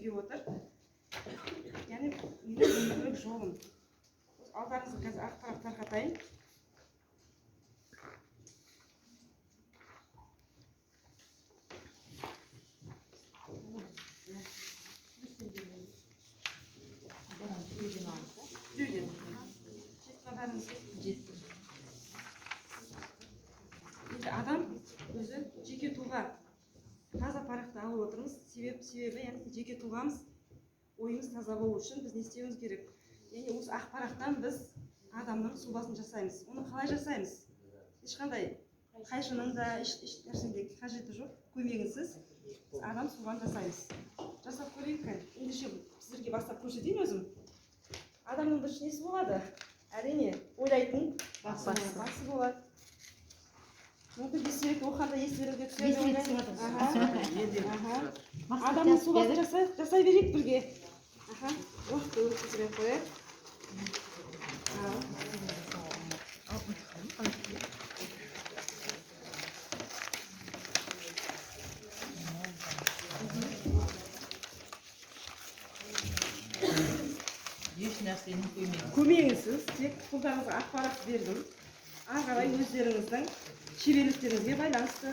үйге отыр. Яғни үйде өмірлік жолым. Алдарыңызға қазір ақпарат тарқатайын. Адам өзі жеке тұлға таза парақты алып отырмыз. Себебі яғни жеке тұлғамыз ойымыз таза болу үшін біз не істеуіміз керек? Яғни осы ақпараттан біз адамның сұлбасын жасаймыз. Оны қалай жасаймыз? Ешқандай қайшының да еш нәрсеге қажеті жоқ. Көмегінсіз біз адам сұлбаны жасаймыз. Жасап көрейік. Ендеше сіздерге бастап көрсетейін өзім. Адамның бірінші несі болады? Әрине, ойлайтын басы болады. Мүмкін бестеректі оқығанда естеріңізге түседі. Адамның сұлбасын жасай берейік бірге. Уақытты өткізбей қояйық. Көмегінсіз тек қолдарыңызға ақпарат бердім. Ары қарай өздеріңіздің шеберліктеріңізге байланысты.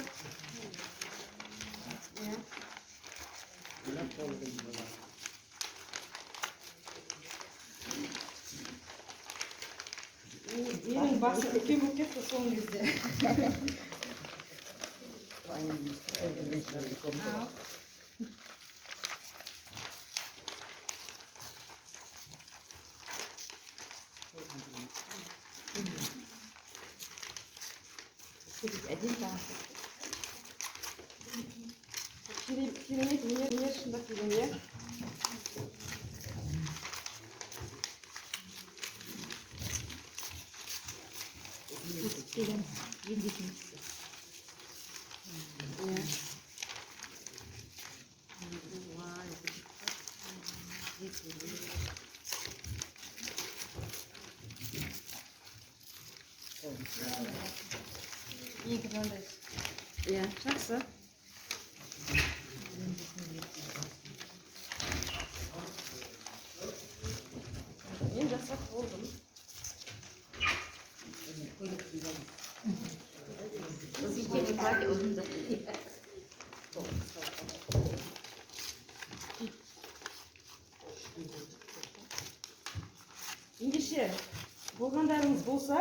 Менің басым үлкен болып кетті соңғы кезде. Керемет өнер шындап келгенде. Iya, жақсы. Мен жасап болдым. Ендеше болғандарыңыз болса,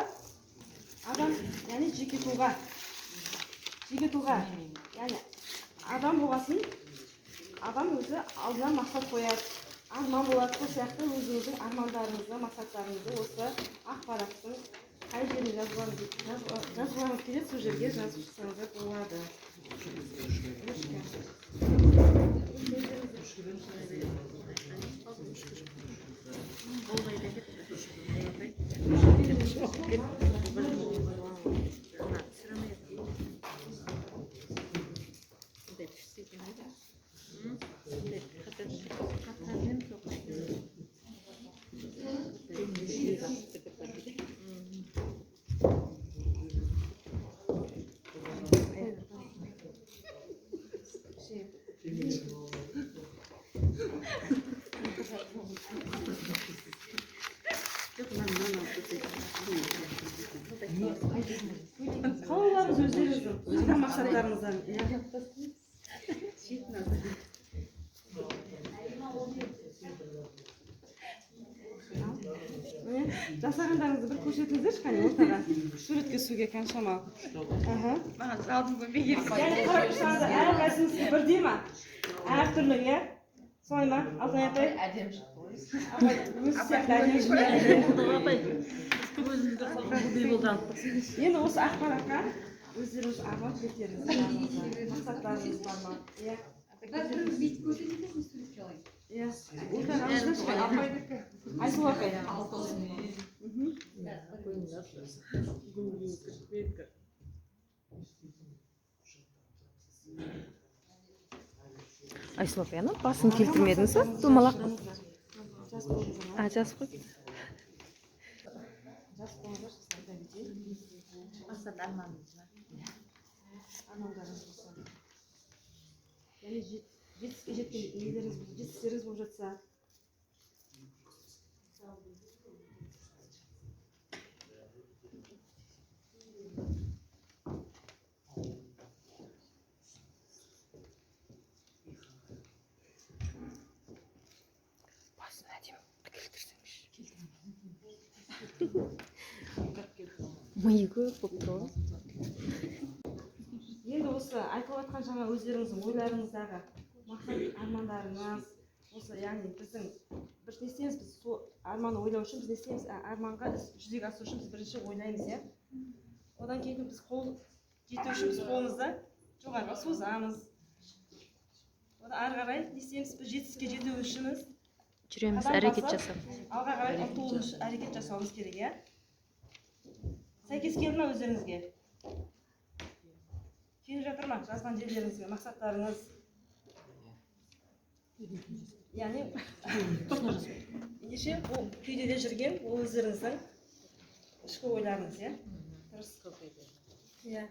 адам, яғни жеке тұлға. Жеке тұлға, яғни адам болғасын, адам өзі алдынан мақсат қояды. Арман болады, сол сияқты өзіңіздің армандарыңызды, мақсаттарыңызды осы ақпараттың қай жеріне жазғыларыңыз келеді, сол жерге жазып шықсаңыздар болады. Қалауларыңыз өздеріңіздің өзінің мақсаттарыңыздан. Жасағандарыңызды бір көрсетіңіздерші, қане ортаға суретке түсуге қаншама. Маған алдым көмек керек. Яғни қарап тұрсаңыздар, әрқайсыңыз бірдей ма? Әртүрлі, иә? Солай ма? Алтынай апай? Әдемі шықты ғой. Өзі сияқты әдемі шықты. Енді осы ақпаратқа өздеріңіз арман тілектеріңізді жазыңыздар. Мақсаттарыңыз бар ма? Иә. Біріміз бүйтіп көрсетесіз сурет жалайын. Иә. Ортаға алыңыздаршы. Айсұлу апай. Айсұлу апай, басын келтірмедіңіз ба? Домалақ. Жас қой. Жас болыңыздар, айта кетейін. Мақсат арманымыз бар. Армандарыңыз болса. Яғни жетістікке жеткен нелеріңіз жетістіктеріңіз болып жатса. Басын әдемі келтірсеңізші. Миы көп болып тұр ғой. Енді осы айтылып жатқан жаңа өздеріңіздің ойларыңыздағы мақсат армандарыңыз, осы яғни біздің бір не істейміз, біз сол арманды ойлау үшін біз не істейміз, арманға жүзеге асыру үшін біз бірінші ойлаймыз, иә. Одан кейін біз қол жету үшін біз қолымызды жоғарыға созамыз. Одан ары қарай не істейміз, біз жетістікке жету үшін Жүреміз, әрекет жасап. алға қарай ұмтылу үшін әрекет жасауымыз керек, иә. Сәйкес келді ма өздеріңізге? Келіп жатыр ма жазған жерлеріңізге мақсаттарыңыз? Яғни ендеше ол күйде жүрген ол өздеріңіздің ішкі ойларыңыз, иә? Дұрыс. Иә.